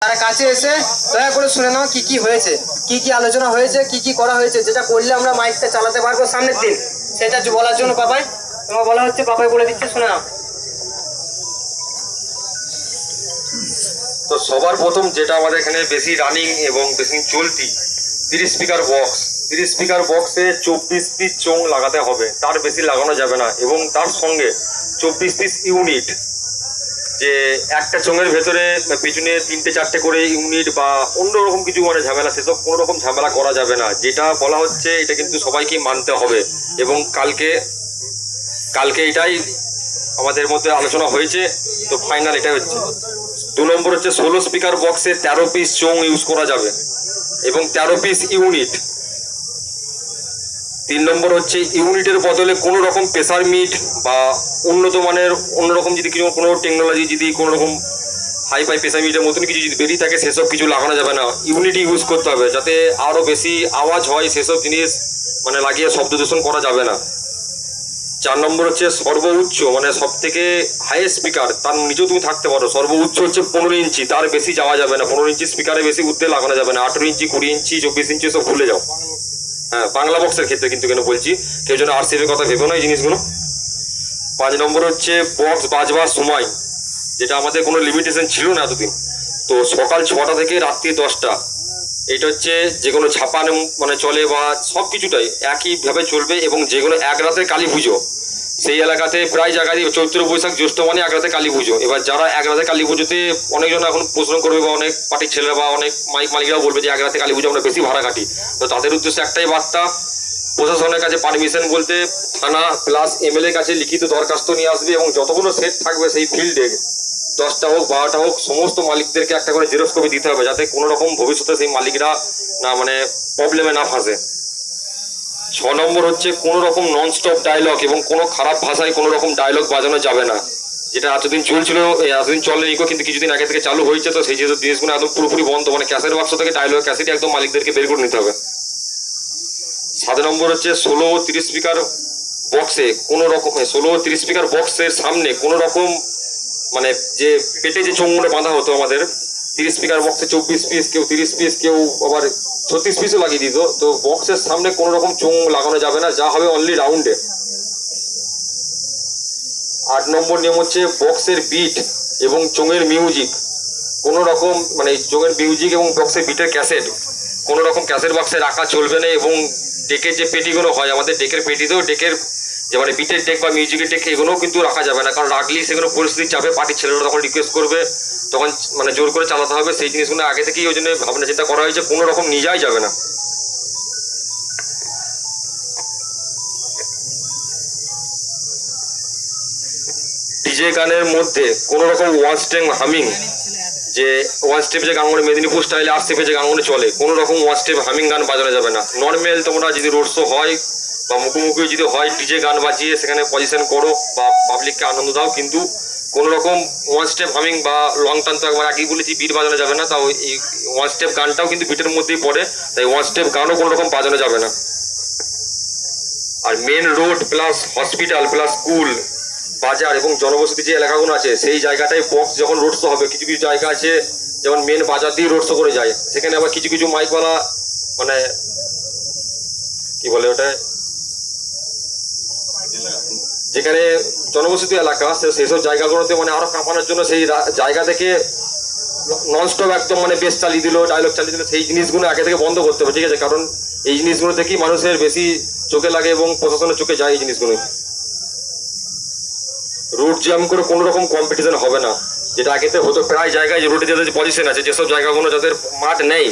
তারা কাছে এসে দয়া করে শুনে নাও কি কি হয়েছে, কি কি আলোচনা হয়েছে, কি কি করা হয়েছে, যেটা করলে আমরা মাইকটা চালাতে পারবো সামনের দিন, সেটা বলার জন্য পাপাই তোমার বলা হচ্ছে। পাপাই বলে দিচ্ছে, শুনে নাও। তো সবার প্রথম যেটা আমাদের এখানে বেশি রানিং এবং বেশি চলতি 30 স্পিকার বক্স। 30 স্পিকার বক্সে 24 পিস চোং লাগাতে হবে, তার বেশি লাগানো যাবে না। এবং তার সঙ্গে 24 পিস ইউনিট, যে একটা চোঙের ভেতরে পিছনে 3-4টে করে ইউনিট বা অন্যরকম কিছু মানে ঝামেলা, সেসব কোনো রকম ঝামেলা করা যাবে না। যেটা বলা হচ্ছে এটা কিন্তু সবাইকে মানতে হবে। এবং কালকে এটাই আমাদের মধ্যে আলোচনা হয়েছে, তো ফাইনাল এটাই হচ্ছে। 2 নম্বর হচ্ছে 16 স্পিকার বক্সে 13 পিস চোং ইউজ করা যাবে এবং 13 পিস ইউনিট। 3 নম্বর হচ্ছে ইউনিটের বদলে কোনো রকম প্রেসার মিট বা উন্নত মানের অন্যরকম যদি কোনো টেকনোলজি, যদি কোনো রকম হাই প্রেসার মিটের মতন কিছু যদি বেরিয়ে থাকে, সেসব কিছু লাগানো যাবে না। ইউনিটই ইউজ করতে হবে, যাতে আরও বেশি আওয়াজ হয় সেসব জিনিস মানে লাগিয়ে শব্দ দূষণ করা যাবে না। 4 নম্বর হচ্ছে সর্বোচ্চ মানে সব থেকে হাইয়েস্ট স্পিকার, তার নিচেও তুমি থাকতে পারো। সর্বোচ্চ হচ্ছে 15 ইঞ্চি, তার বেশি যাওয়া যাবে না। 15 ইঞ্চি স্পিকারে বেশি উঠতে লাগানো যাবে না। 18 ইঞ্চি, 20 ইঞ্চি, 24 ইঞ্চি সব ভুলে যাও। হ্যাঁ, বাংলা বক্সের ক্ষেত্রে কিন্তু কেন বলছি, কেউ যেন আরসিএফ এর কথা ভেবো না এই জিনিসগুলো। 5 নম্বর হচ্ছে বক্স বাজবার সময়, যেটা আমাদের কোনো লিমিটেশন ছিল না এতদিন। তো সকাল 6টা থেকে রাত্রি 10টা, এটা হচ্ছে যে কোনো ছাপানো মানে চলে বা সব কিছুটাই একইভাবে চলবে। এবং যে কোনো এক রাতে কালী পুজো, সেই এলাকাতে প্রায় জায়গায় চৈত্র বৈশাখ জ্যৈষ্ঠ মানে এক রাতে কালী পুজো। এবার যারা এক রাতে কালী পুজোতে, অনেকজন এখন প্রশ্ন করবে বা অনেক পার্টির ছেলেরা বা অনেক মাইক মালিকরাও বলবে যে এক রাতে কালী পুজো আমরা বেশি ভাড়া কাটি। তো তাদের উদ্দেশ্যে একটাই বার্তা, প্রশাসনের কাছে পারমিশন বলতে থানা প্লাস এমএলএ কাছে লিখিত দরখাস্ত নিয়ে আসবে এবং যতগুলো সেট থাকবে সেই ফিল্ডে 10টা হোক 12টা হোক সমস্ত মালিকদেরকে একটা করে জেরক্স কপি দিতে হবে, যাতে কোনো রকম ভবিষ্যতে সেই মালিকরা না মানে প্রবলেমে না ফাঁসে। 6 নম্বর হচ্ছে কোনো রকম নন স্টপ ডায়লগ এবং কোনো খারাপ ভাষায় কোনো রকম ডায়লগ বাজানো যাবে না। যেটা এতদিন চলছিল, এতদিন চলেনি, কিন্তু কিছুদিন আগে থেকে চালু হয়েছে। তো সেই যেহেতু জিনিসগুলো একদম পুরোপুরি বন্ধ, মানে ক্যাসেট বাক্স থেকে ডায়লগ ক্যাসেটই একদম মালিকদেরকে বের করে নিতে হবে। 7 নম্বর হচ্ছে 16 ও 30 স্পিকার বক্সে কোনো রকম 16 ও 30 স্পিকার বক্সের সামনে কোনো রকম মানে যে পেটে যে চোঙগুলো বাঁধা হতো আমাদের 30 স্পিকার বক্সে 24 পিস, কেউ 30 পিস, কেউ আবার 36 পিসও লাগিয়ে দিত। তো বক্সের সামনে কোনো রকম চোঙ লাগানো যাবে না, যা হবে অনলি রাউন্ডে। 8 নম্বর নিয়ম হচ্ছে বক্সের বিট এবং চোঙের মিউজিক কোনো রকম মানে চোঙের মিউজিক এবং বক্সের বিটের ক্যাসেট কোনো রকম ক্যাসেট বক্সে রাখা চলবে না। এবং ডেকের যে পেটিগুলো হয় আমাদের, ডেকের পেটিতেও ডেকের যে মানে বিটের ডেক বা মিউজিকের ডেক এগুলোও কিন্তু রাখা যাবে না, কারণ রাখলেই সেগুলো পরিস্থিতির চাপে পার্টির ছেলেরা তখন রিকোয়েস্ট করবে, তখন মানে জোর করে চালাতে হবে। সেই জিনিসগুলো আগে থেকেই ওই জন্য ভাবনা চিন্তা করা হয়েছে, কোনো রকম নিয়ে যাওয়াই যাবে না। ডিজে গানের মধ্যে কোনো রকম ওয়ান স্টেপ হামিং, যে ওয়ান স্টেপ যে গানগুলো মেদিনীপুর স্টাইলে আরসিএফে যে গানগুলো চলে, কোনো রকম ওয়ান স্টেপ হামিং গান বাজানো যাবে না। নর্মাল তোমরা যদি রোড শো হয় বা মুখোমুখি যদি হয়, ডিজে গান বাজিয়ে সেখানে পজিশন করো বা পাবলিককে আনন্দ দাও, কিন্তু কোনো রকম ওয়ান স্টেপ হামিং বা লং টান, তো একবার আগেই বলেছি বিট বাজানো যাবে না। তাও এই ওয়ান স্টেপ গানটাও কিন্তু বিটের মধ্যেই পড়ে, তাই ওয়ান স্টেপ গানও কোনো রকম বাজানো যাবে না। আর main road plus hospital plus school, বাজার এবং জনবসতি যে এলাকাগুলো আছে, সেই জায়গাটায় বক্স যখন রোড শো হবে, কিছু কিছু জায়গা আছে যেমন মেন বাজার দিয়ে রোড শো করে যায়, সেখানে আবার কিছু কিছু মাইকওয়ালা মানে কি বলে ওটা, যেখানে জনবসতি এলাকা সেইসব জায়গাগুলোতে মানে আরো কাঁপানোর জন্য সেই জায়গা থেকে ননস্টপ একদম মানে বেস চালিয়ে দিল, ডায়লগ চালিয়ে দিল, সেই জিনিসগুলো আগে থেকে বন্ধ করতে হবে, ঠিক আছে? কারণ এই জিনিসগুলো থেকেই মানুষের বেশি চোখে লাগে এবং প্রশাসনের চোখে যায় এই জিনিসগুলো। রুট জ্যাম করে কোনো রকম কম্পিটিশন হবে না, যেটা আগেতে হতো প্রায় জায়গায়। যে রোডে যাদের পজিশন আছে, যেসব জায়গাগুলো যাদের মাঠ নেই,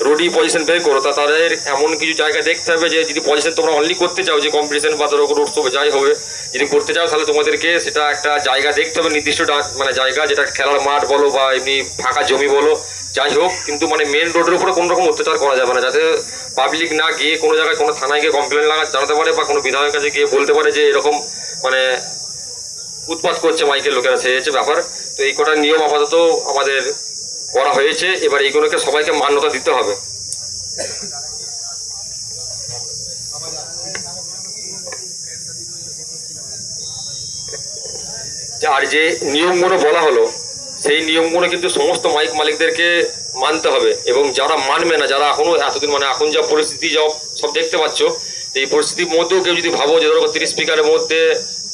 রোডই পজিশন বের করো, তা তাদের এমন কিছু জায়গা দেখতে হবে যে যদি পজিশন তোমরা অনলি করতে চাও, যে কম্পিটিশন বা ধরো রোড শো যাই হবে যদি করতে চাও, তাহলে তোমাদেরকে সেটা একটা জায়গা দেখতে হবে, নির্দিষ্ট মানে জায়গা, যেটা খেলার মাঠ বলো বা এমনি ফাঁকা জমি বলো, যাই হোক, কিন্তু মানে মেন রোডের উপরে কোনো রকম অত্যাচার করা যাবে না, যাতে পাবলিক না গিয়ে কোনো জায়গায় কোনো থানায় গিয়ে কমপ্লেন জানাতে পারে বা কোনো বিধায়কের কাছে গিয়ে বলতে পারে যে এরকম মানে উৎপাত করছে মাইকের লোকেরা, সেই হচ্ছে ব্যাপার। তো এই কটা নিয়ম আপাতত আমাদের করা হয়েছে, এবার এইগুলোকে সবাইকে মান্যতা দিতে হবে। আর যে নিয়মগুলো বলা হলো, সেই নিয়মগুলো কিন্তু সমস্ত মাইক মালিকদেরকে মানতে হবে, এবং যারা মানবে না, যারা এখনো এতদিন মানে এখন যা পরিস্থিতি যা সব দেখতে পাচ্ছ, এই পরিস্থিতির মধ্যেও কেউ যদি ভাবো যে ধরো 30 স্পিকারের মধ্যে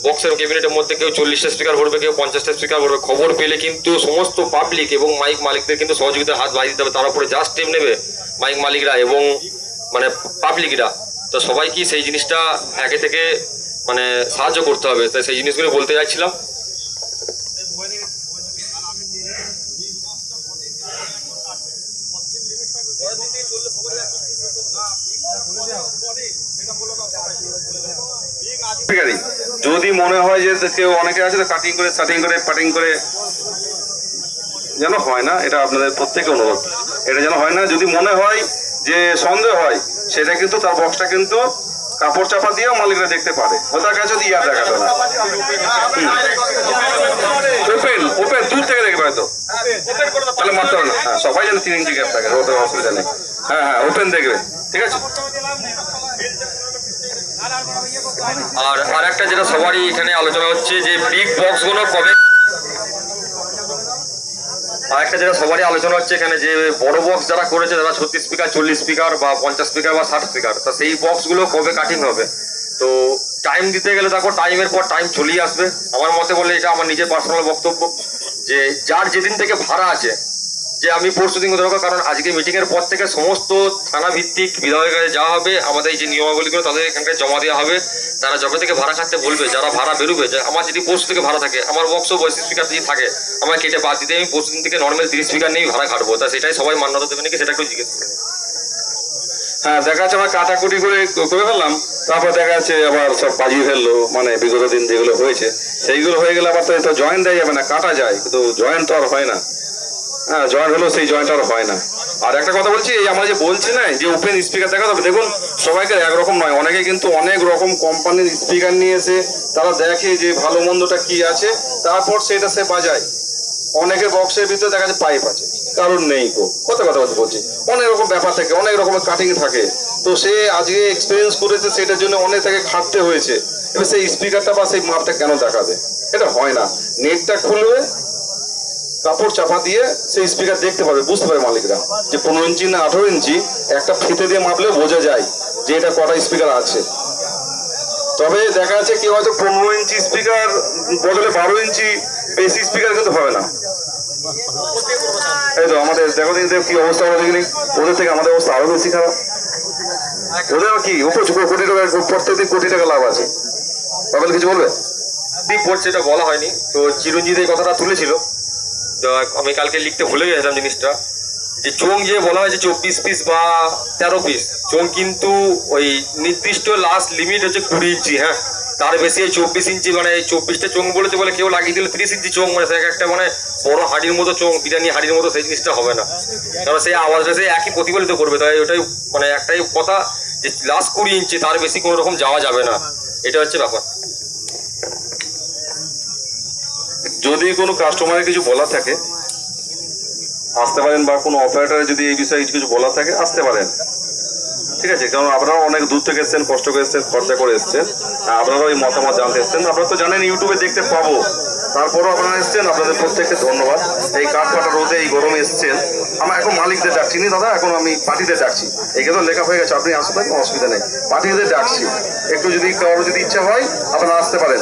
বক্সের ক্যাবিনেটের মধ্যে কেউ 40টা স্পিকার ভরবে, কেউ 50টা স্পিকার ভরবে, খবর পেলে কিন্তু সমস্ত পাবলিক এবং মাইক মালিকদের কিন্তু সহযোগিতার হাত বাড়িয়ে দিতে হবে। তার উপরে যা স্টেপ নেবে মাইক মালিকরা এবং মানে পাবলিকরা, তো সবাই কি সেই জিনিসটা আগে থেকে মানে সাহায্য করতে হবে। তাই সেই জিনিসগুলো বলতে যাচ্ছিলাম। যদি মনে হয় যে কেউ অনেকে আছে তো কাটিং করে পাটিং করে যেন হয় না, এটা আপনাদের প্রত্যেকে অনুরোধ, এটা যেন হয় না। যদি মনে হয় যে সন্দেহ হয়, সেটা কিন্তু তার বক্সটা কিন্তু কাপড় চাপা দিয়েও মালিকরা দেখতে পারে, ওটার কাছে যদি ইয়ার দেখাতো না, ওপেন দূর থেকে দেখবে হয়তো, তাহলে মারতে হবে না। হ্যাঁ, সবাই যেন 3 ইঞ্চি গ্যাপ থাকে, ওতে অসুবিধা নেই। হ্যাঁ, ওপেন দেখবে, ঠিক আছে। আর একটা যেটা সবারই এখানে আলোচনা হচ্ছে যে বিগ বক্সগুলো কবে, আর একটা যেটা সবারই আলোচনা হচ্ছে এখানে যে বড় বক্স যারা করেছে তারা 36 স্পিকার, 40 স্পিকার বা 50 স্পিকার বা 60 স্পিকার, তা সেই বক্সগুলো কবে কাটিং হবে। তো টাইম দিতে গেলে তারপর টাইমের পর টাইম চলেই আসবে। আমার মতে বলে, এটা আমার নিজের পার্সোনাল বক্তব্য, যে যার যেদিন থেকে ভাড়া আছে, যে আমি পরশু দিন ধরো, কারণ আজকে মিটিংয়ের পর থেকে সমস্ত থানা ভিত্তিক বিধায়কের কাছে যাওয়া হবে, আমাদের এই যে নিয়মাবলীগুলো তাদের এখানকার জমা দেওয়া হবে। তারা যবে থেকে ভাড়া খাটতে বলবে, যারা ভাড়া বেরোবে, যে আমার যদি পরশু থেকে ভাড়া থাকে, আমার বক্সও 32 স্পিকার যদি থাকে, আমার কেটে বাদ দিতে আমি পরশু দিন থেকে নর্মাল 30 স্পিকার নিয়েই ভাড়া খাটবো। তা সেটাই সবাই মান্যতা দেবে নাকি, সেটা একটু জিজ্ঞেস করুন। হ্যাঁ, দেখা যাচ্ছে আমরা কাটাকুটি করে ফেললাম, তারপর দেখা যাচ্ছে আবার সব বাজিয়ে ফেললো, মানে বিগত দিন যেগুলো হয়েছে সেইগুলো হয়ে গেলে আবার তো জয়েন্ট দেওয়া যাবে না, কাটা যায়, কিন্তু জয়েন্ট তো আর হয় না। হ্যাঁ, জয়েন্ট হলেও সেই জয়েন্ট আর হয় না। আর একটা কথা বলছি, এই আমরা যে বলছি না যে ওপেন স্পিকার দেখা যাবে, দেখুন সবাইকে একরকম নয়, অনেকে কিন্তু অনেক রকম কোম্পানির স্পিকার নিয়ে এসে তারা দেখে যে ভালো মন্দটা কি আছে, তারপর সেটা সে বাজায়। অনেকের বক্সের ভিতরে দেখা যাচ্ছে পাইপ আছে, কারণ নেই কথা বলছি, অনেক রকম ব্যাপার থাকে, অনেক রকমের কাটিং থাকে। তো সে আজকে এক্সপিরিয়েন্স করেছে, সেটার জন্য অনেক তাকে খাটতে হয়েছে। এবার সেই স্পিকারটা বা সেই মাপটা কেন দেখাবে, এটা হয় না। নেটটা খুলবে, কাপড় চাপা দিয়ে সেই স্পিকার দেখতে পাবে, বুঝতে পারে মালিকরা যে 15 ইঞ্চি না 18 ইঞ্চি, একটা ফিতে দিয়ে মাপলে বোঝা যায় যে এটা কটা স্পিকার আছে। তবে দেখা যাচ্ছে কেউ হয়তো 15 ইঞ্চি স্পিকার বদলে 12 ইঞ্চি বেশি স্পিকার কিন্তু হবে না। এই তো আমাদের দেখো কি অবস্থা, আমরা দেখিনি, ওদের থেকে আমাদের অবস্থা আরো বেশি খারাপ। ওদের কি কোটি টাকা, প্রত্যেকদিন কোটি টাকা লাভ আছে। বাবা কিছু বলবে? পড়ছে, এটা বলা হয়নি, তো চিরঞ্জিত এই কথাটা তুলেছিল, তো আমি কালকে লিখতে ভুলে গেছিলাম জিনিসটা, যে চোং যে বলা হয়েছে 24 পিস বা 13 পিস চোং, কিন্তু ওই নির্দিষ্ট লাস্ট লিমিট হচ্ছে 20 ইঞ্চি। হ্যাঁ, তার বেশি 24 ইঞ্চি, মানে 24টা চোং বলেছে বলে কেউ লাগিয়ে দিল 30 ইঞ্চি চোং, মানে একটা মানে বড় হাড়ির মতো চোং, বিরিয়ানি হাড়ির মতো, সেই জিনিসটা হবে না, কারণ সেই আওয়াজটা সেই একই প্রতিফলিত করবে। তাই ওটাই মানে একটাই কথা, যে লাস্ট 20 ইঞ্চি, তার বেশি কোনো রকম যাওয়া যাবে না, এটা হচ্ছে ব্যাপার। যদি কোনো কাস্টমারের কিছু বলার থাকে আসতে পারেন, বা কোনো অপারেটরের যদি এই বিষয়ে কিছু বলার থাকে আসতে পারেন, ঠিক আছে। কারণ আপনারা অনেক দূর থেকে এসছেন, কষ্ট করে এসছেন, খরচা করে এসছেন, আপনারাও এই মতামত জানতে এসছেন। আপনারা তো জানেন ইউটিউবে দেখতে পাবো, তারপরও আপনারা এসছেন, আপনাদের প্রত্যেককে ধন্যবাদ। এই কাঠ ফাটা রোদে এই গরমে এসছেন। আমার এখন মালিকদের ডাকছি নি দাদা, এখন আমি পার্টিদের ডাকছি, এখানে তো লেখা হয়ে গেছে, আপনি আসতে পারেন, অসুবিধা নেই, পার্টিদের ডাকছি। একটু যদি কারো যদি ইচ্ছা হয় আপনারা আসতে পারেন।